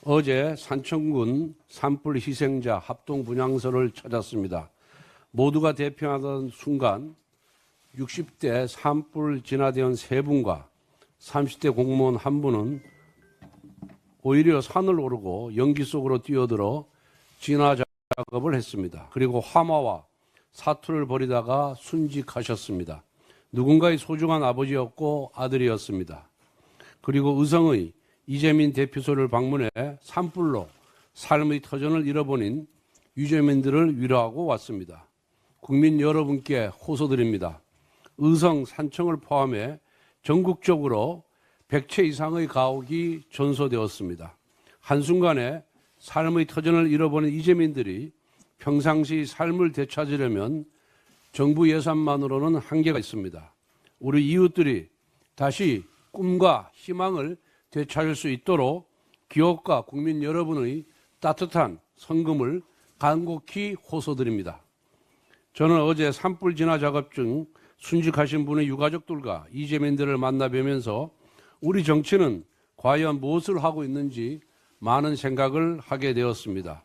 어제 산청군 산불 희생자 합동 분향소를 찾았습니다. 모두가 대피하던 순간 60대 산불 진화대원 3분과 30대 공무원 1분은 오히려 산을 오르고 연기 속으로 뛰어들어 진화 작업을 했습니다. 그리고 화마와 사투를 벌이다가 순직하셨습니다. 누군가의 소중한 아버지였고 아들이었습니다. 그리고 의성의 이재민 대피소를 방문해 산불로 삶의 터전을 잃어버린 유재민들을 위로하고 왔습니다. 국민 여러분께 호소드립니다. 의성, 산청을 포함해 전국적으로 100채 이상의 가옥이 전소되었습니다. 한순간에 삶의 터전을 잃어버린 이재민들이 평상시 삶을 되찾으려면 정부 예산만으로는 한계가 있습니다. 우리 이웃들이 다시 꿈과 희망을 되찾을 수 있도록 기업과 국민 여러분의 따뜻한 성금을 간곡히 호소드립니다. 저는 어제 산불 진화 작업 중 순직하신 분의 유가족들과 이재민들을 만나 뵈면서 우리 정치는 과연 무엇을 하고 있는지 많은 생각을 하게 되었습니다.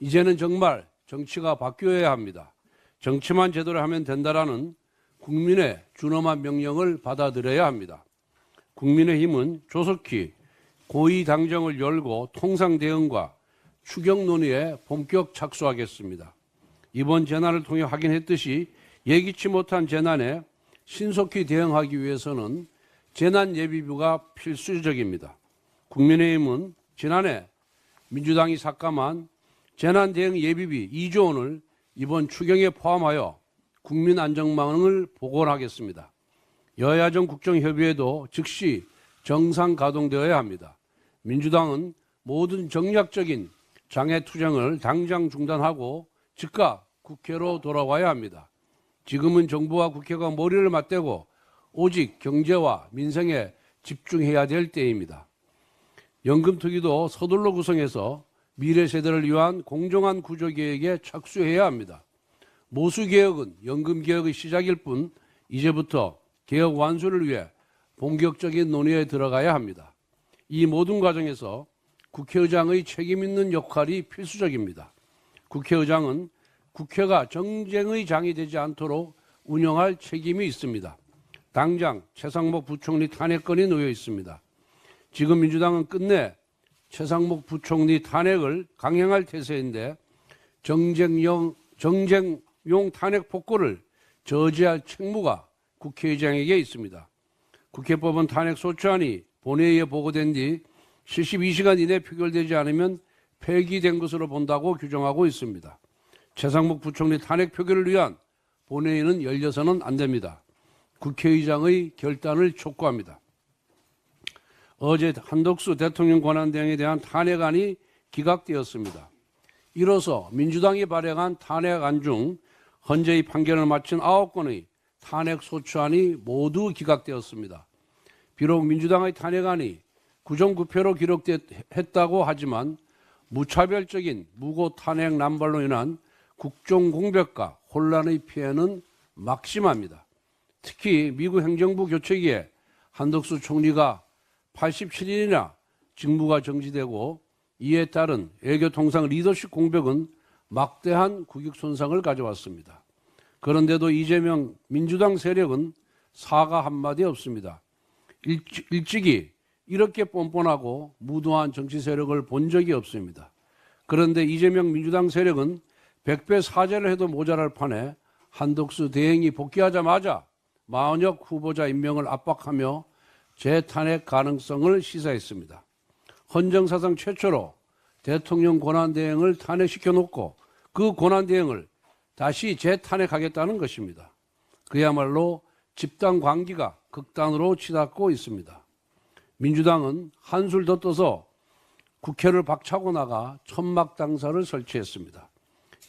이제는 정말 정치가 바뀌어야 합니다. 정치만 제대로 하면 된다라는 국민의 준엄한 명령을 받아들여야 합니다. 국민의힘은 조속히 고위 당정을 열고 통상 대응과 추경 논의에 본격 착수하겠습니다. 이번 재난을 통해 확인했듯이 예기치 못한 재난에 신속히 대응하기 위해서는 재난예비비가 필수적입니다. 국민의힘은 지난해 민주당이 삭감한 재난대응예비비 2조 원을 이번 추경에 포함하여 국민안전망을 복원하겠습니다. 여야정 국정협의회도 즉시 정상 가동되어야 합니다. 민주당은 모든 정략적인 장애투쟁을 당장 중단하고 즉각 국회로 돌아와야 합니다. 지금은 정부와 국회가 머리를 맞대고 오직 경제와 민생에 집중해야 될 때입니다. 연금투기도 서둘러 구성해서 미래 세대를 위한 공정한 구조개혁에 착수해야 합니다. 모수개혁은 연금개혁의 시작일 뿐 이제부터 개혁 완수를 위해 본격적인 논의에 들어가야 합니다. 이 모든 과정에서 국회의장의 책임 있는 역할이 필수적입니다. 국회의장은 국회가 정쟁의 장이 되지 않도록 운영할 책임이 있습니다. 당장 최상목 부총리 탄핵건이 놓여 있습니다. 지금 민주당은 끝내 최상목 부총리 탄핵을 강행할 태세인데 정쟁용 탄핵 폭거를 저지할 책무가 국회의장에게 있습니다. 국회법은 탄핵 소추안이 본회의에 보고된 뒤 72시간 이내 표결되지 않으면 폐기된 것으로 본다고 규정하고 있습니다. 최상목 부총리 탄핵 표결을 위한 본회의는 열려서는 안 됩니다. 국회의장의 결단을 촉구합니다. 어제 한덕수 대통령 권한대행에 대한 탄핵안이 기각되었습니다. 이로써 민주당이 발행한 탄핵안 중 헌재의 판결을 마친 9건의 탄핵 소추안이 모두 기각되었습니다. 비록 민주당의 탄핵안이 구정구표로 기록했다고 하지만 무차별적인 무고 탄핵 남발로 인한 국정 공백과 혼란의 피해는 막심합니다. 특히 미국 행정부 교체기에 한덕수 총리가 87일이나 직무가 정지되고 이에 따른 외교통상 리더십 공백은 막대한 국익 손상을 가져왔습니다. 그런데도 이재명 민주당 세력은 사과 한마디 없습니다. 일찍이 이렇게 뻔뻔하고 무도한 정치 세력을 본 적이 없습니다. 그런데 이재명 민주당 세력은 100배 사죄를 해도 모자랄 판에 한덕수 대행이 복귀하자마자 마은혁 후보자 임명을 압박하며 재탄핵 가능성을 시사했습니다. 헌정사상 최초로 대통령 권한대행을 탄핵시켜놓고 그 권한대행을 다시 재탄핵하겠다는 것입니다. 그야말로 집단 광기가 극단으로 치닫고 있습니다. 민주당은 한술 더 떠서 국회를 박차고 나가 천막당사를 설치했습니다.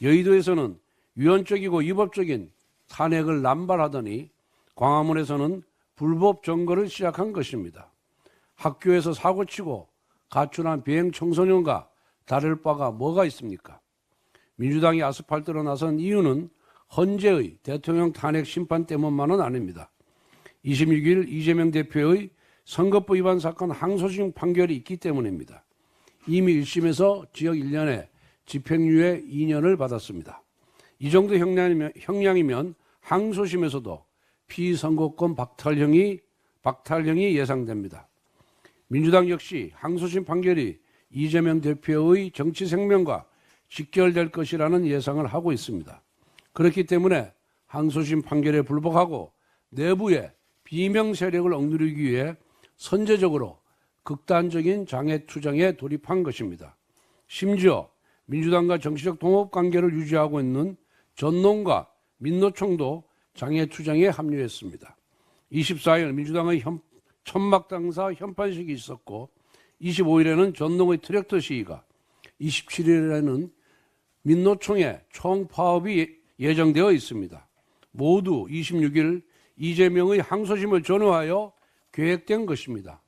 여의도에서는 위헌적이고 위법적인 탄핵을 남발하더니 광화문에서는 불법 점거를 시작한 것입니다. 학교에서 사고치고 가출한 비행 청소년과 다를 바가 뭐가 있습니까? 민주당이 아스팔트로 나선 이유는 헌재의 대통령 탄핵 심판 때문만은 아닙니다. 26일 이재명 대표의 선거법 위반 사건 항소심 판결이 있기 때문입니다. 이미 1심에서 징역 1년에 집행유예 2년을 받았습니다. 이 정도 형량이면 항소심에서도 피선고권 박탈형이 예상됩니다. 민주당 역시 항소심 판결이 이재명 대표의 정치 생명과 직결될 것이라는 예상을 하고 있습니다. 그렇기 때문에 항소심 판결에 불복하고 내부의 비명 세력을 억누르기 위해 선제적으로 극단적인 장외투쟁에 돌입한 것입니다. 심지어 민주당과 정치적 동업관계를 유지하고 있는 전농과 민노총도 장외투쟁에 합류했습니다. 24일 민주당의 천막당사 현판식이 있었고 25일에는 전농의 트랙터 시위가, 27일에는 민노총의 총파업이 예정되어 있습니다. 모두 26일 이재명의 항소심을 전후하여 계획된 것입니다.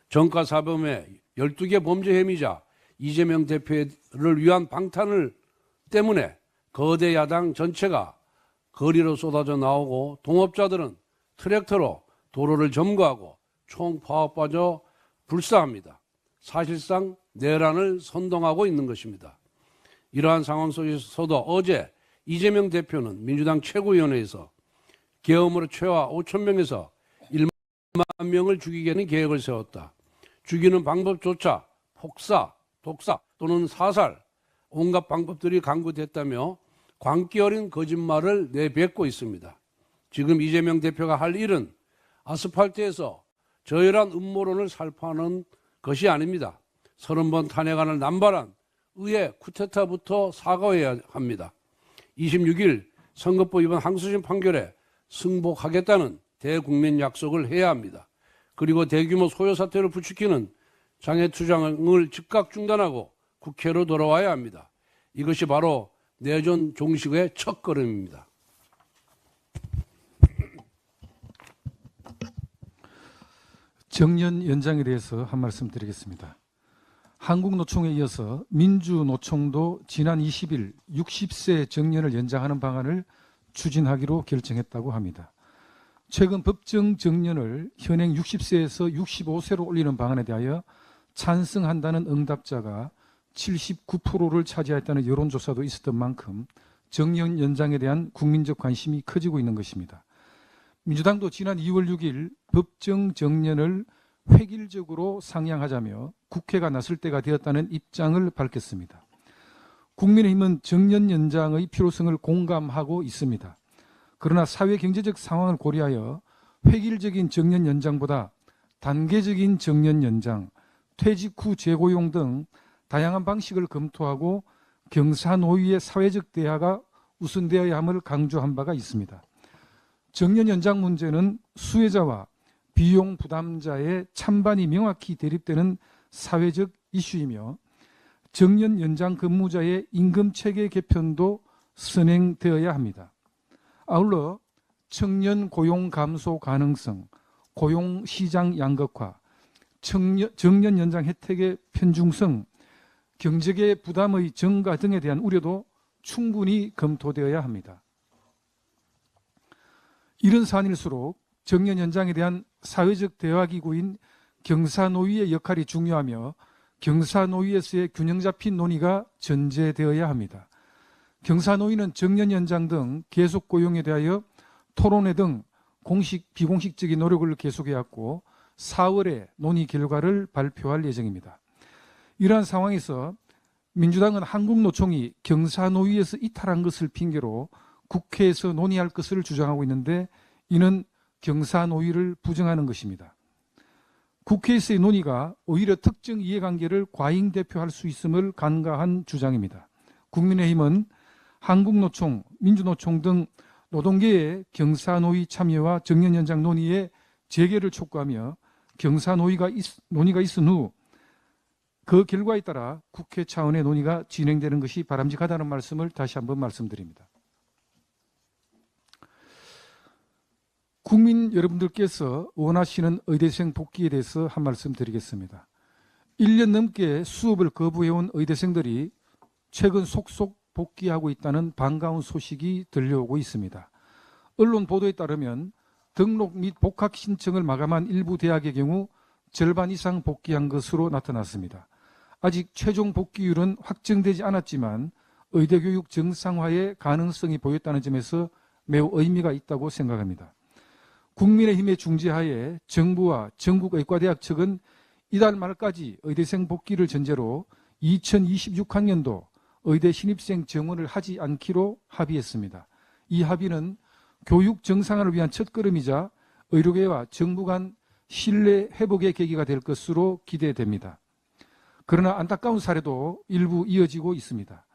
정가사범의 12개 범죄 혐의자 이재명 대표를 위한 방탄을 때문에 거대 야당 전체가 거리로 쏟아져 나오고 동업자들은 트랙터로 도로를 점거하고 총파업마저 불사합니다. 사실상 내란을 선동하고 있는 것입니다. 이러한 상황 속에서도 어제 이재명 대표는 민주당 최고위원회에서 계엄으로 최하 5천 명에서 1만 명을 죽이겠다는 계획을 세웠다. 죽이는 방법조차 폭사, 독사 또는 사살, 온갖 방법들이 강구됐다며 광기 어린 거짓말을 내뱉고 있습니다. 지금 이재명 대표가 할 일은 아스팔트에서 저열한 음모론을 살포하는 것이 아닙니다. 30번 탄핵안을 남발한 의회 쿠데타부터 사과해야 합니다. 26일 선거법 위반 항소심 판결에 승복하겠다는 대국민 약속을 해야 합니다. 그리고 대규모 소요 사태를 부추기는 장외투쟁을 즉각 중단하고 국회로 돌아와야 합니다. 이것이 바로 내전 종식의 첫걸음입니다. 정년 연장에 대해서 한 말씀 드리겠습니다. 한국노총에 이어서 민주노총도 지난 20일 60세 정년을 연장하는 방안을 추진하기로 결정했다고 합니다. 최근 법정 정년을 현행 60세에서 65세로 올리는 방안에 대하여 찬성한다는 응답자가 79%를 차지했다는 여론조사도 있었던 만큼 정년 연장에 대한 국민적 관심이 커지고 있는 것입니다. 민주당도 지난 2월 6일 법정 정년을 획일적으로 상향하자며 국회가 나설 때가 되었다는 입장을 밝혔습니다. 국민의힘은 정년 연장의 필요성을 공감하고 있습니다. 그러나 사회 경제적 상황을 고려하여 획일적인 정년 연장보다 단계적인 정년 연장, 퇴직 후 재고용 등 다양한 방식을 검토하고 경사노위의 사회적 대화가 우선되어야 함을 강조한 바가 있습니다. 정년 연장 문제는 수혜자와 비용 부담자의 찬반이 명확히 대립되는 사회적 이슈이며 정년 연장 근무자의 임금 체계 개편도 선행되어야 합니다. 아울러 청년 고용 감소 가능성, 고용 시장 양극화, 정년 연장 혜택의 편중성, 경제계 부담의 증가 등에 대한 우려도 충분히 검토되어야 합니다. 이런 사안일수록 정년 연장에 대한 사회적 대화기구인 경사노위의 역할이 중요하며 경사노위에서의 균형 잡힌 논의가 전제되어야 합니다. 경사노위는 정년 연장 등 계속 고용에 대하여 토론회 등 공식, 비공식적인 노력을 계속해왔고 4월에 논의 결과를 발표할 예정입니다. 이러한 상황에서 민주당은 한국노총이 경사노위에서 이탈한 것을 핑계로 국회에서 논의할 것을 주장하고 있는데 이는 경사노위를 부정하는 것입니다. 국회에서의 논의가 오히려 특정 이해관계를 과잉대표할 수 있음을 간과한 주장입니다. 국민의힘은 한국노총, 민주노총 등 노동계의 경사노위 참여와 정년 연장 논의의 재개를 촉구하며 경사노위가 논의가 있은 후 그 결과에 따라 국회 차원의 논의가 진행되는 것이 바람직하다는 말씀을 다시 한번 말씀드립니다. 국민 여러분들께서 원하시는 의대생 복귀에 대해서 한 말씀 드리겠습니다. 1년 넘게 수업을 거부해온 의대생들이 최근 속속 복귀하고 있다는 반가운 소식이 들려오고 있습니다. 언론 보도에 따르면 등록 및 복학 신청을 마감한 일부 대학의 경우 절반 이상 복귀한 것으로 나타났습니다. 아직 최종 복귀율은 확정되지 않았지만 의대교육 정상화의 가능성이 보였다는 점에서 매우 의미가 있다고 생각합니다. 국민의힘의 중재하에 정부와 전국의과대학 측은 이달 말까지 의대생 복귀를 전제로 2026학년도 의대 신입생 정원을 하지 않기로 합의했습니다. 이 합의는 교육 정상화를 위한 첫걸음이자 의료계와 정부 간 신뢰 회복의 계기가 될 것으로 기대됩니다. 그러나 안타까운 사례도 일부 이어지고 있습니다.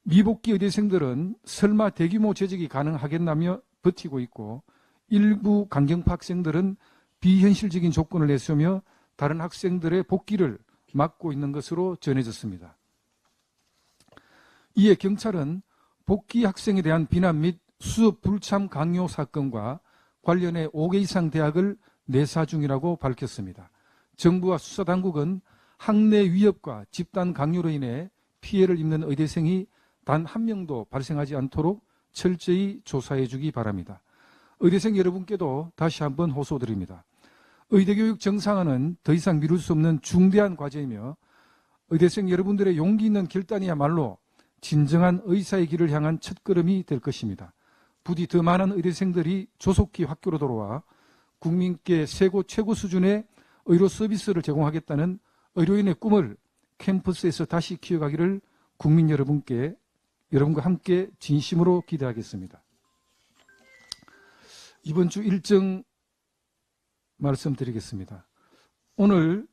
미복귀 의대생들은 설마 대규모 재직이 가능하겠나며 버티고 있고 일부 강경파 학생들은 비현실적인 조건을 내세우며 다른 학생들의 복귀를 막고 있는 것으로 전해졌습니다. 이에 경찰은 복귀 학생에 대한 비난 및 수업 불참 강요 사건과 관련해 5개 이상 대학을 내사 중이라고 밝혔습니다. 정부와 수사당국은 학내 위협과 집단 강요로 인해 피해를 입는 의대생이 단 한 명도 발생하지 않도록 철저히 조사해 주기 바랍니다. 의대생 여러분께도 다시 한번 호소드립니다. 의대교육 정상화는 더 이상 미룰 수 없는 중대한 과제이며 의대생 여러분들의 용기 있는 결단이야말로 진정한 의사의 길을 향한 첫걸음이 될 것입니다. 부디 더 많은 의대생들이 조속히 학교로 돌아와 국민께 최고 수준의 의료 서비스를 제공하겠다는 의료인의 꿈을 캠퍼스에서 다시 키워가기를 국민 여러분과 함께 진심으로 기대하겠습니다. 이번 주 일정 말씀드리겠습니다. 오늘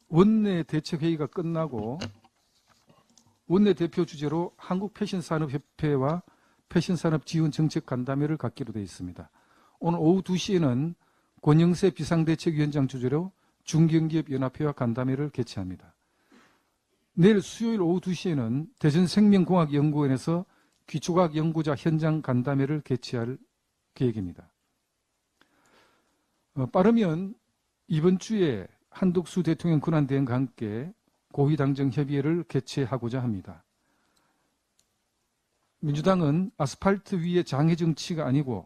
원내 대책회의가 끝나고 원내 대표 주제로 한국패션산업협회와 패션산업 지원 정책 간담회를 갖기로 되어 있습니다. 오늘 오후 2시에는 권영세 비상대책위원장 주재로 중견기업연합회와 간담회를 개최합니다. 내일 수요일 오후 2시에는 대전생명공학연구원에서 기초과학 연구자 현장 간담회를 개최할 계획입니다. 빠르면 이번 주에 한덕수 대통령 권한대행과 함께 고위당정협의회를 개최하고자 합니다. 민주당은 아스팔트 위의 장애 정치가 아니고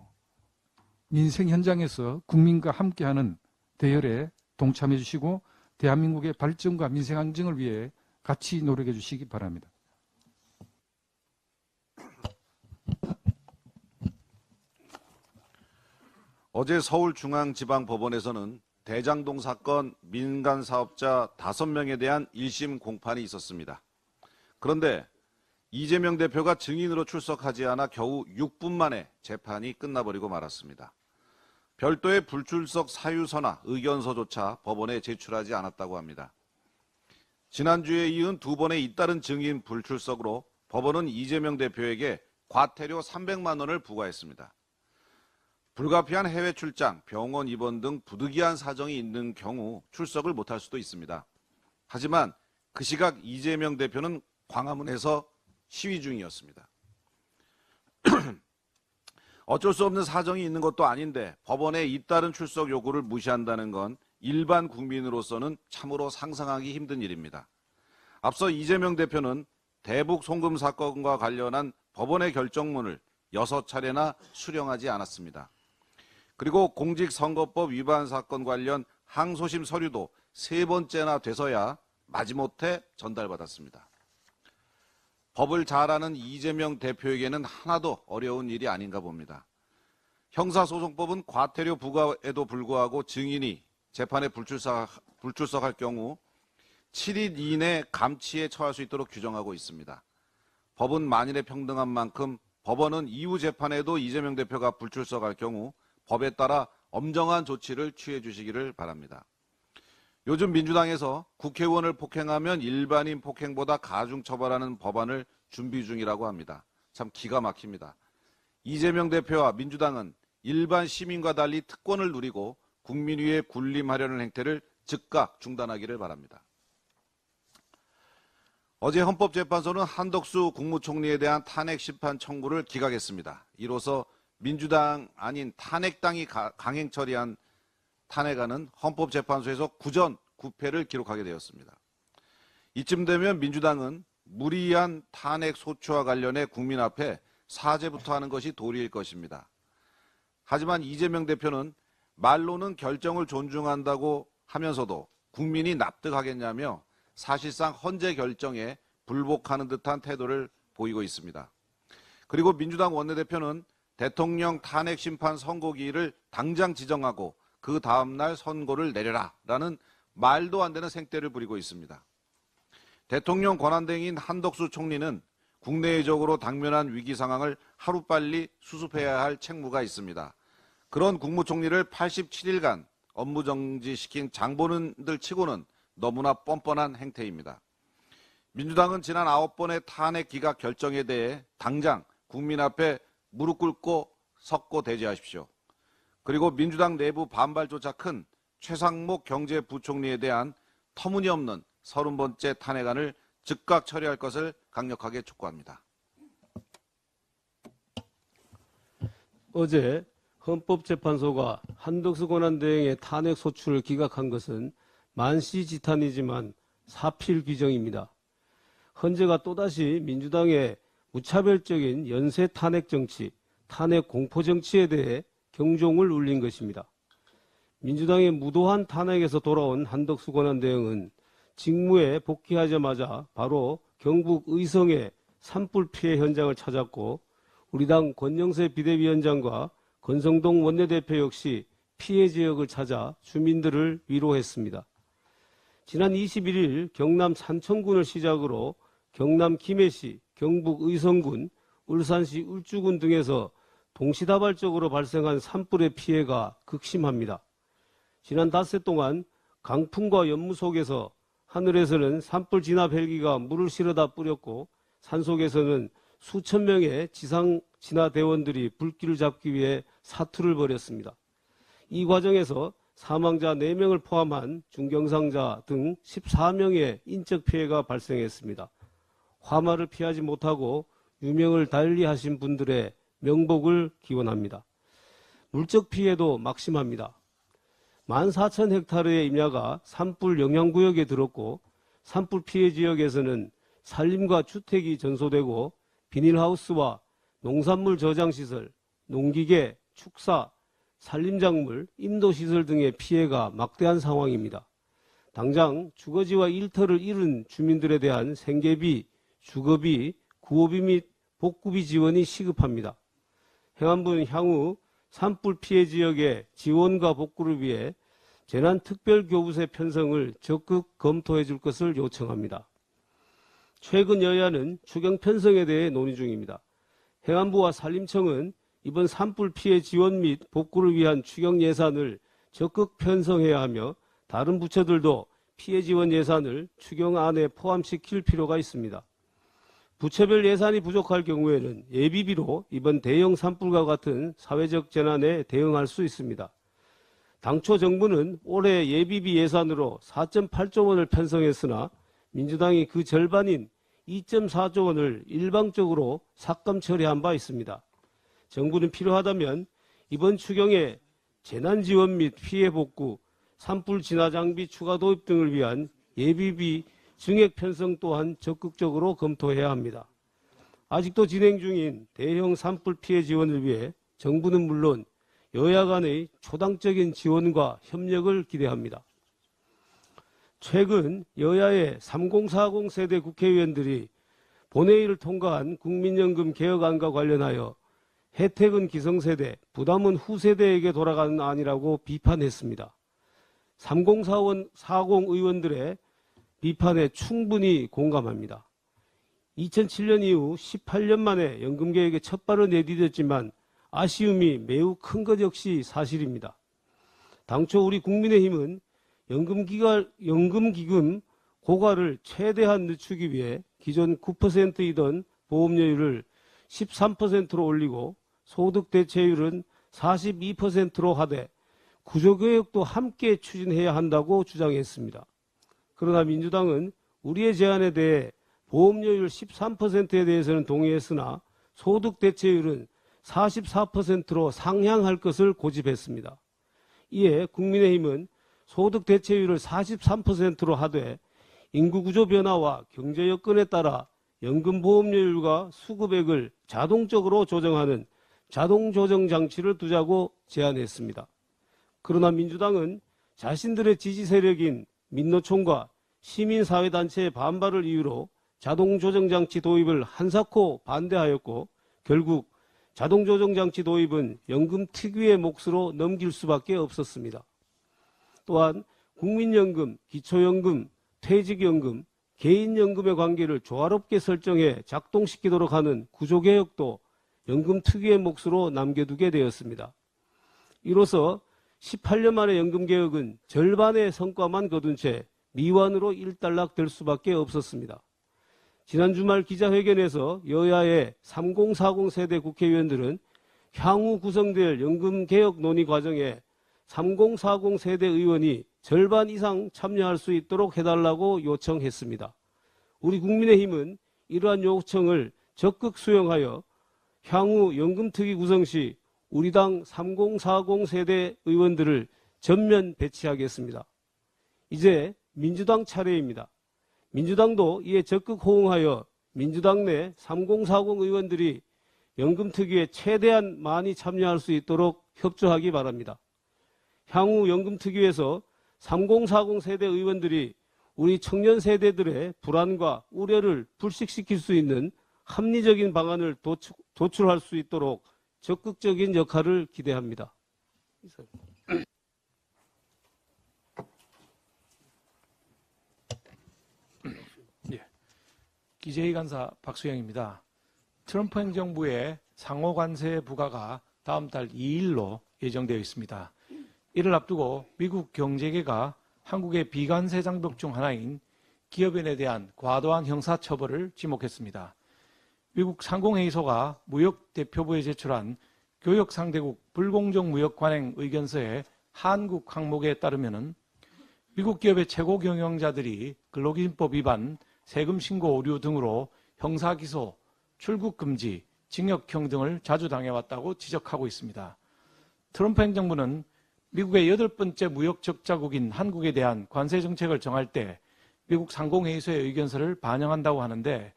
민생 현장에서 국민과 함께하는 대열에 동참해 주시고 대한민국의 발전과 민생 안정을 위해 같이 노력해 주시기 바랍니다. 어제 서울중앙지방법원에서는 대장동 사건 민간 사업자 5명에 대한 1심 공판이 있었습니다. 그런데 이재명 대표가 증인으로 출석하지 않아 겨우 6분 만에 재판이 끝나버리고 말았습니다. 별도의 불출석 사유서나 의견서조차 법원에 제출하지 않았다고 합니다. 지난주에 이은 2번의 잇따른 증인 불출석으로 법원은 이재명 대표에게 과태료 300만 원을 부과했습니다. 불가피한 해외 출장, 병원 입원 등 부득이한 사정이 있는 경우 출석을 못할 수도 있습니다. 하지만 그 시각 이재명 대표는 광화문에서 시위 중이었습니다. 어쩔 수 없는 사정이 있는 것도 아닌데 법원의 잇따른 출석 요구를 무시한다는 건 일반 국민으로서는 참으로 상상하기 힘든 일입니다. 앞서 이재명 대표는 대북 송금 사건과 관련한 법원의 결정문을 6차례나 수령하지 않았습니다. 그리고 공직선거법 위반 사건 관련 항소심 서류도 3번째나 돼서야 마지못해 전달받았습니다. 법을 잘 아는 이재명 대표에게는 하나도 어려운 일이 아닌가 봅니다. 형사소송법은 과태료 부과에도 불구하고 증인이 재판에 불출석할 경우 7일 이내 감치에 처할 수 있도록 규정하고 있습니다. 법은 만인의 평등한 만큼 법원은 이후 재판에도 이재명 대표가 불출석할 경우 법에 따라 엄정한 조치를 취해 주시기를 바랍니다. 요즘 민주당에서 국회의원을 폭행하면 일반인 폭행보다 가중 처벌하는 법안을 준비 중이라고 합니다. 참 기가 막힙니다. 이재명 대표와 민주당은 일반 시민과 달리 특권을 누리고 국민 위에 군림하려는 행태를 즉각 중단하기를 바랍니다. 어제 헌법재판소는 한덕수 국무총리에 대한 탄핵 심판 청구를 기각했습니다. 이로써 민주당 아닌 탄핵당이 강행 처리한 탄핵안은 헌법재판소에서 구전 9패를 기록하게 되었습니다. 이쯤 되면 민주당은 무리한 탄핵 소추와 관련해 국민 앞에 사죄부터 하는 것이 도리일 것입니다. 하지만 이재명 대표는 말로는 결정을 존중한다고 하면서도 국민이 납득하겠냐며 사실상 헌재 결정에 불복하는 듯한 태도를 보이고 있습니다. 그리고 민주당 원내대표는 대통령 탄핵 심판 선고기일을 당장 지정하고 그 다음날 선고를 내려라라는 말도 안 되는 생떼를 부리고 있습니다. 대통령 권한대행인 한덕수 총리는 국내외적으로 당면한 위기 상황을 하루빨리 수습해야 할 책무가 있습니다. 그런 국무총리를 87일간 업무 정지시킨 장본인들 치고는 너무나 뻔뻔한 행태입니다. 민주당은 지난 9번의 탄핵 기각 결정에 대해 당장 국민 앞에 무릎 꿇고 섰고 대지하십시오. 그리고 민주당 내부 반발조차 큰 최상목 경제부총리에 대한 터무니없는 30번째 탄핵안을 즉각 처리할 것을 강력하게 촉구합니다. 어제 헌법재판소가 한덕수 권한대행의 탄핵 소추를 기각한 것은 만시지탄이지만 사필 규정입니다. 헌재가 또다시 민주당의 무차별적인 연쇄 탄핵 정치, 탄핵 공포 정치에 대해 경종을 울린 것입니다. 민주당의 무도한 탄핵에서 돌아온 한덕수 권한대행은 직무에 복귀하자마자 바로 경북 의성의 산불 피해 현장을 찾았고 우리 당 권영세 비대위원장과 권성동 원내대표 역시 피해 지역을 찾아 주민들을 위로했습니다. 지난 21일 경남 산청군을 시작으로 경남 김해시, 경북 의성군, 울산시 울주군 등에서 동시다발적으로 발생한 산불의 피해가 극심합니다. 지난 닷새 동안 강풍과 연무 속에서 하늘에서는 산불 진압 헬기가 물을 실어다 뿌렸고 산속에서는 수천 명의 지상 진화 대원들이 불길을 잡기 위해 사투를 벌였습니다. 이 과정에서 사망자 4명을 포함한 중경상자 등 14명의 인적 피해가 발생했습니다. 화마를 피하지 못하고 유명을 달리하신 분들의 명복을 기원합니다. 물적 피해도 막심합니다. 14,000헥타르의 임야가 산불 영향구역에 들었고 산불 피해 지역에서는 산림과 주택이 전소되고 비닐하우스와 농산물 저장시설, 농기계, 축사, 산림작물, 임도시설 등의 피해가 막대한 상황입니다. 당장 주거지와 일터를 잃은 주민들에 대한 생계비, 주거비, 구호비 및 복구비 지원이 시급합니다. 행안부는 향후 산불 피해 지역의 지원과 복구를 위해 재난특별교부세 편성을 적극 검토해 줄 것을 요청합니다. 최근 여야는 추경 편성에 대해 논의 중입니다. 행안부와 산림청은 이번 산불 피해 지원 및 복구를 위한 추경 예산을 적극 편성해야 하며 다른 부처들도 피해 지원 예산을 추경안에 포함시킬 필요가 있습니다. 부처별 예산이 부족할 경우에는 예비비로 이번 대형 산불과 같은 사회적 재난에 대응할 수 있습니다. 당초 정부는 올해 예비비 예산으로 4.8조 원을 편성했으나 민주당이 그 절반인 2.4조 원을 일방적으로 삭감 처리한 바 있습니다. 정부는 필요하다면 이번 추경에 재난지원 및 피해 복구, 산불 진화 장비 추가 도입 등을 위한 예비비 증액 편성 또한 적극적으로 검토해야 합니다. 아직도 진행 중인 대형 산불 피해 지원을 위해 정부는 물론 여야 간의 초당적인 지원과 협력을 기대합니다. 최근 여야의 3040 세대 국회의원들이 본회의를 통과한 국민연금 개혁안과 관련하여 혜택은 기성세대, 부담은 후세대에게 돌아가는 안이라고 비판했습니다. 3040 의원들의 비판에 충분히 공감합니다. 2007년 이후 18년 만에 연금개혁의 첫 발을 내디뎠지만 아쉬움이 매우 큰 것 역시 사실입니다. 당초 우리 국민의힘은 연금기금 고가를 최대한 늦추기 위해 기존 9%이던 보험료율을 13%로 올리고 소득 대체율은 42%로 하되 구조개혁도 함께 추진해야 한다고 주장했습니다. 그러나 민주당은 우리의 제안에 대해 보험료율 13%에 대해서는 동의했으나 소득 대체율은 44%로 상향할 것을 고집했습니다. 이에 국민의힘은 소득 대체율을 43%로 하되 인구구조 변화와 경제 여건에 따라 연금보험료율과 수급액을 자동적으로 조정하는 자동조정 장치를 두자고 제안했습니다. 그러나 민주당은 자신들의 지지 세력인 민노총과 시민사회단체의 반발을 이유로 자동조정장치 도입을 한사코 반대하였고 결국 자동조정장치 도입은 연금 특유의 몫으로 넘길 수밖에 없었습니다. 또한 국민연금, 기초연금, 퇴직연금, 개인연금의 관계를 조화롭게 설정해 작동시키도록 하는 구조개혁도 연금 특유의 몫으로 남겨두게 되었습니다. 이로써 18년 만의 연금개혁은 절반의 성과만 거둔 채 미완으로 일단락될 수밖에 없었습니다. 지난 주말 기자회견에서 여야의 3040 세대 국회의원들은 향후 구성될 연금개혁 논의 과정에 3040 세대 의원이 절반 이상 참여할 수 있도록 해달라고 요청했습니다. 우리 국민의힘은 이러한 요청을 적극 수용하여 향후 연금특위 구성 시 우리 당 3040 세대 의원들을 전면 배치하겠습니다. 이제 민주당 차례입니다. 민주당도 이에 적극 호응하여 민주당 내 3040 의원들이 연금특위에 최대한 많이 참여할 수 있도록 협조하기 바랍니다. 향후 연금특위에서 3040 세대 의원들이 우리 청년 세대들의 불안과 우려를 불식시킬 수 있는 합리적인 방안을 도출할 수 있도록 적극적인 역할을 기대합니다. 기재위 간사 박수영입니다. 트럼프 행정부의 상호 관세 부과가 다음 달 2일로 예정되어 있습니다. 이를 앞두고 미국 경제계가 한국의 비관세 장벽 중 하나인 기업인에 대한 과도한 형사처벌을 지목했습니다. 미국 상공회의소가 무역대표부에 제출한 교역상대국 불공정 무역 관행 의견서의 한국 항목에 따르면 미국 기업의 최고 경영자들이 근로기준법 위반, 세금 신고 오류 등으로 형사기소, 출국 금지, 징역형 등을 자주 당해왔다고 지적하고 있습니다. 트럼프 행정부는 미국의 8번째 무역 적자국인 한국에 대한 관세 정책을 정할 때 미국 상공회의소의 의견서를 반영한다고 하는데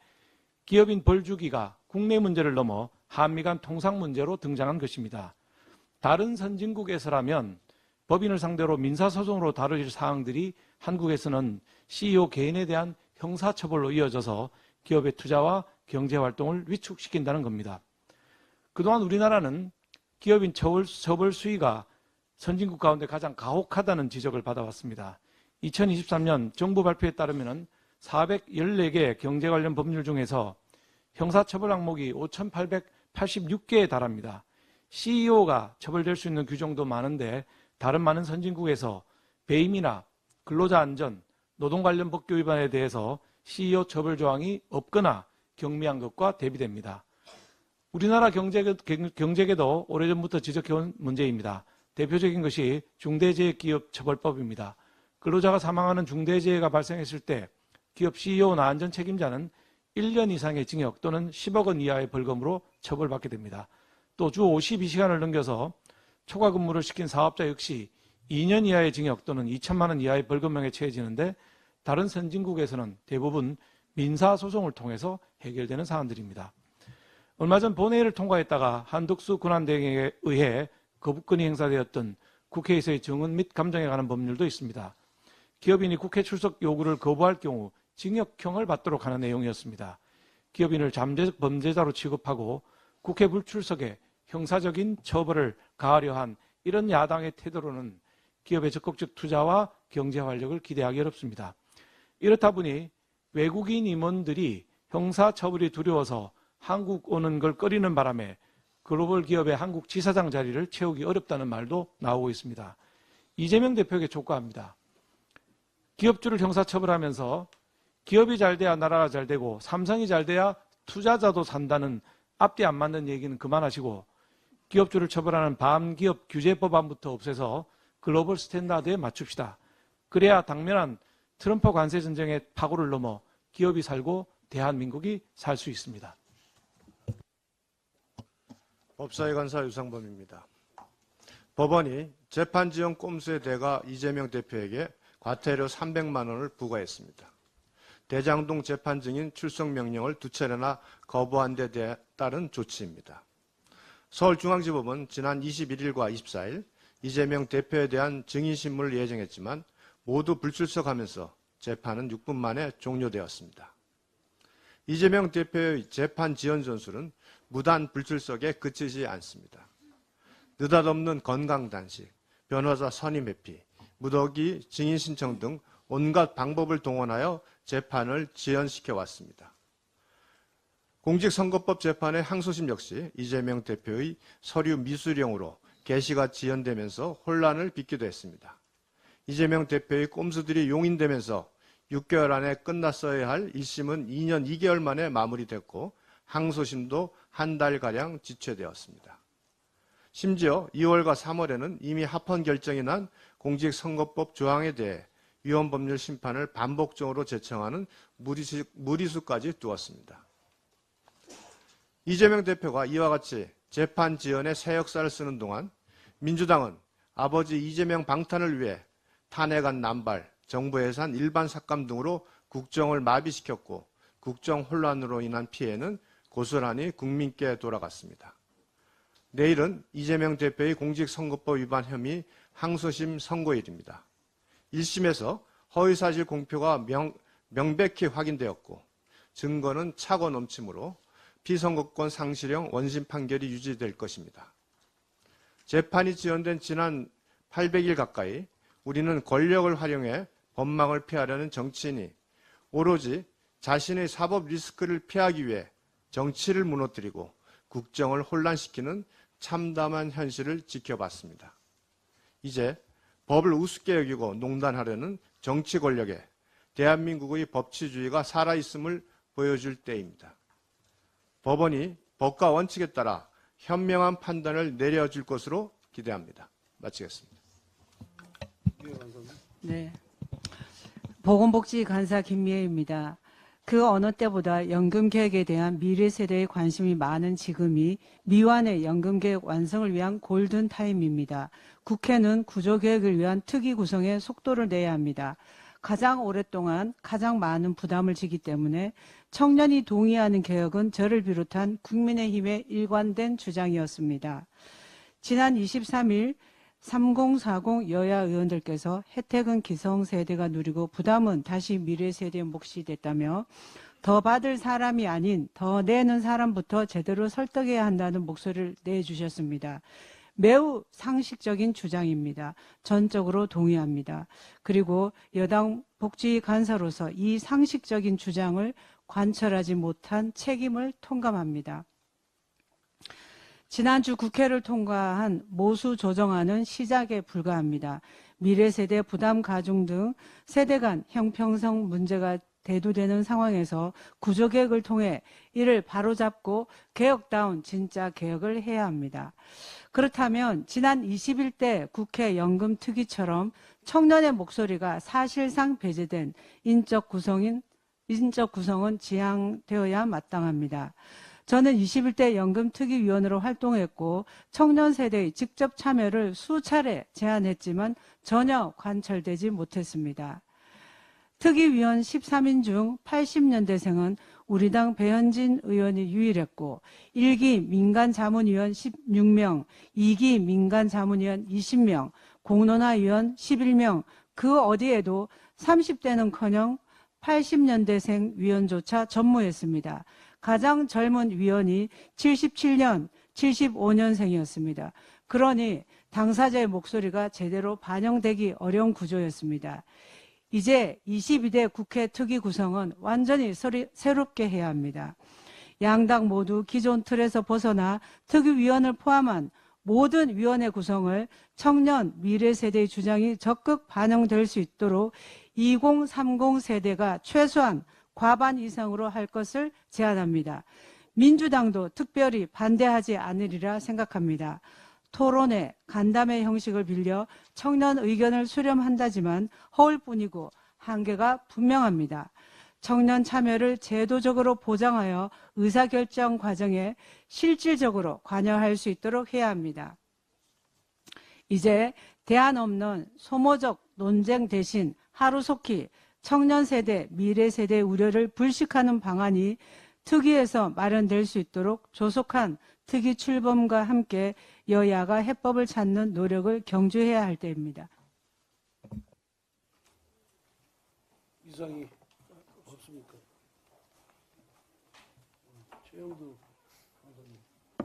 기업인 벌주기가 국내 문제를 넘어 한미 간 통상 문제로 등장한 것입니다. 다른 선진국에서라면 법인을 상대로 민사소송으로 다뤄질 사항들이 한국에서는 CEO 개인에 대한 형사처벌로 이어져서 기업의 투자와 경제활동을 위축시킨다는 겁니다. 그동안 우리나라는 기업인 처벌 수위가 선진국 가운데 가장 가혹하다는 지적을 받아왔습니다. 2023년 정부 발표에 따르면 414개 경제 관련 법률 중에서 형사처벌 항목이 5,886개에 달합니다. CEO가 처벌될 수 있는 규정도 많은데 다른 많은 선진국에서 배임이나 근로자 안전, 노동 관련 법규 위반에 대해서 CEO 처벌 조항이 없거나 경미한 것과 대비됩니다. 우리나라 경제계도 오래전부터 지적해온 문제입니다. 대표적인 것이 중대재해기업처벌법입니다. 근로자가 사망하는 중대재해가 발생했을 때 기업 CEO나 안전 책임자는 1년 이상의 징역 또는 10억 원 이하의 벌금으로 처벌받게 됩니다. 또 주 52시간을 넘겨서 초과 근무를 시킨 사업자 역시 2년 이하의 징역 또는 2천만 원 이하의 벌금형에 처해지는데 다른 선진국에서는 대부분 민사소송을 통해서 해결되는 사안들입니다. 얼마 전 본회의를 통과했다가 한덕수 권한대행에 의해 거부권이 행사되었던 국회에서의 정은 및 감정에 관한 법률도 있습니다. 기업인이 국회 출석 요구를 거부할 경우 징역형을 받도록 하는 내용이었습니다. 기업인을 잠재적 범죄자로 취급하고 국회 불출석에 형사적인 처벌을 가하려 한 이런 야당의 태도로는 기업의 적극적 투자와 경제 활력을 기대하기 어렵습니다. 이렇다 보니 외국인 임원들이 형사처벌이 두려워서 한국 오는 걸 꺼리는 바람에 글로벌 기업의 한국 지사장 자리를 채우기 어렵다는 말도 나오고 있습니다. 이재명 대표에게 촉구합니다. 기업주를 형사처벌하면서 기업이 잘 돼야 나라가 잘 되고 삼성이 잘 돼야 투자자도 산다는 앞뒤 안 맞는 얘기는 그만하시고 기업주를 처벌하는 반기업 규제법안부터 없애서 글로벌 스탠다드에 맞춥시다. 그래야 당면한 트럼프 관세 전쟁의 파고를 넘어 기업이 살고 대한민국이 살 수 있습니다. 법사위 간사 유상범입니다. 법원이 재판지원 꼼수의 대가 이재명 대표에게 과태료 300만 원을 부과했습니다. 대장동 재판 증인 출석 명령을 2차례나 거부한 데 따른 조치입니다. 서울중앙지법은 지난 21일과 24일 이재명 대표에 대한 증인신문을 예정했지만 모두 불출석하면서 재판은 6분 만에 종료되었습니다. 이재명 대표의 재판 지연 전술은 무단 불출석에 그치지 않습니다. 느닷없는 건강단식, 변호사 선임 회피, 무더기 증인 신청 등 온갖 방법을 동원하여 재판을 지연시켜 왔습니다. 공직선거법 재판의 항소심 역시 이재명 대표의 서류 미수령으로 개시가 지연되면서 혼란을 빚기도 했습니다. 이재명 대표의 꼼수들이 용인되면서 6개월 안에 끝났어야 할 1심은 2년 2개월 만에 마무리됐고 항소심도 한 달가량 지체되었습니다. 심지어 2월과 3월에는 이미 합헌 결정이 난 공직선거법 조항에 대해 위헌법률 심판을 반복적으로 제청하는 무리수까지 두었습니다. 이재명 대표가 이와 같이 재판 지연에 새 역사를 쓰는 동안 민주당은 아버지 이재명 방탄을 위해 탄핵안 남발, 정부 예산 일반 삭감 등으로 국정을 마비시켰고 국정 혼란으로 인한 피해는 고스란히 국민께 돌아갔습니다. 내일은 이재명 대표의 공직선거법 위반 혐의 항소심 선고일입니다. 1심에서 허위사실 공표가 명백히 확인되었고 증거는 차고 넘치므로 피선거권 상실형 원심 판결이 유지될 것입니다. 재판이 지연된 지난 800일 가까이 우리는 권력을 활용해 법망을 피하려는 정치인이 오로지 자신의 사법 리스크를 피하기 위해 정치를 무너뜨리고 국정을 혼란시키는 참담한 현실을 지켜봤습니다. 이제 법을 우습게 여기고 농단하려는 정치 권력에 대한민국의 법치주의가 살아있음을 보여줄 때입니다. 법원이 법과 원칙에 따라 현명한 판단을 내려줄 것으로 기대합니다. 마치겠습니다. 네. 보건복지간사 김미애입니다. 그 어느 때보다 연금개혁에 대한 미래 세대의 관심이 많은 지금이 미완의 연금개혁 완성을 위한 골든타임입니다. 국회는 구조개혁을 위한 특위 구성에 속도를 내야 합니다. 가장 오랫동안 가장 많은 부담을 지기 때문에 청년이 동의하는 개혁은 저를 비롯한 국민의힘의 일관된 주장이었습니다. 지난 23일 3040 여야 의원들께서 혜택은 기성세대가 누리고 부담은 다시 미래세대의 몫이 됐다며 더 받을 사람이 아닌 더 내는 사람부터 제대로 설득해야 한다는 목소리를 내주셨습니다. 매우 상식적인 주장입니다. 전적으로 동의합니다. 그리고 여당 복지간사로서 이 상식적인 주장을 관철하지 못한 책임을 통감합니다. 지난주 국회를 통과한 모수 조정안은 시작에 불과합니다. 미래세대 부담 가중 등 세대 간 형평성 문제가 대두되는 상황에서 구조개혁을 통해 이를 바로잡고 개혁다운 진짜 개혁을 해야 합니다. 그렇다면 지난 21대 국회 연금특위처럼 청년의 목소리가 사실상 배제된 인적 구성은 지향되어야 마땅합니다. 저는 21대 연금특위위원으로 활동했고 청년 세대의 직접 참여를 수차례 제안했지만 전혀 관철되지 못했습니다. 특위위원 13인 중 80년대생은 우리 당 배현진 의원이 유일했고 1기 민간자문위원 16명, 2기 민간자문위원 20명, 공론화위원 11명, 그 어디에도 30대는커녕 80년대생 위원조차 전무했습니다. 가장 젊은 위원이 77년, 75년생이었습니다. 그러니 당사자의 목소리가 제대로 반영되기 어려운 구조였습니다. 이제 22대 국회 특위 구성은 완전히 새롭게 해야 합니다. 양당 모두 기존 틀에서 벗어나 특위위원을 포함한 모든 위원회 구성을 청년 미래 세대의 주장이 적극 반영될 수 있도록 2030 세대가 최소한 과반 이상으로 할 것을 제안합니다. 민주당도 특별히 반대하지 않으리라 생각합니다. 토론회, 간담회 형식을 빌려 청년 의견을 수렴한다지만 허울뿐이고 한계가 분명합니다. 청년 참여를 제도적으로 보장하여 의사결정 과정에 실질적으로 관여할 수 있도록 해야 합니다. 이제 대안 없는 소모적 논쟁 대신 하루속히 청년 세대, 미래 세대의 우려를 불식하는 방안이 특위에서 마련될 수 있도록 조속한 특위 출범과 함께 여야가 해법을 찾는 노력을 경주해야 할 때입니다. 이상이 없습니까? 최영두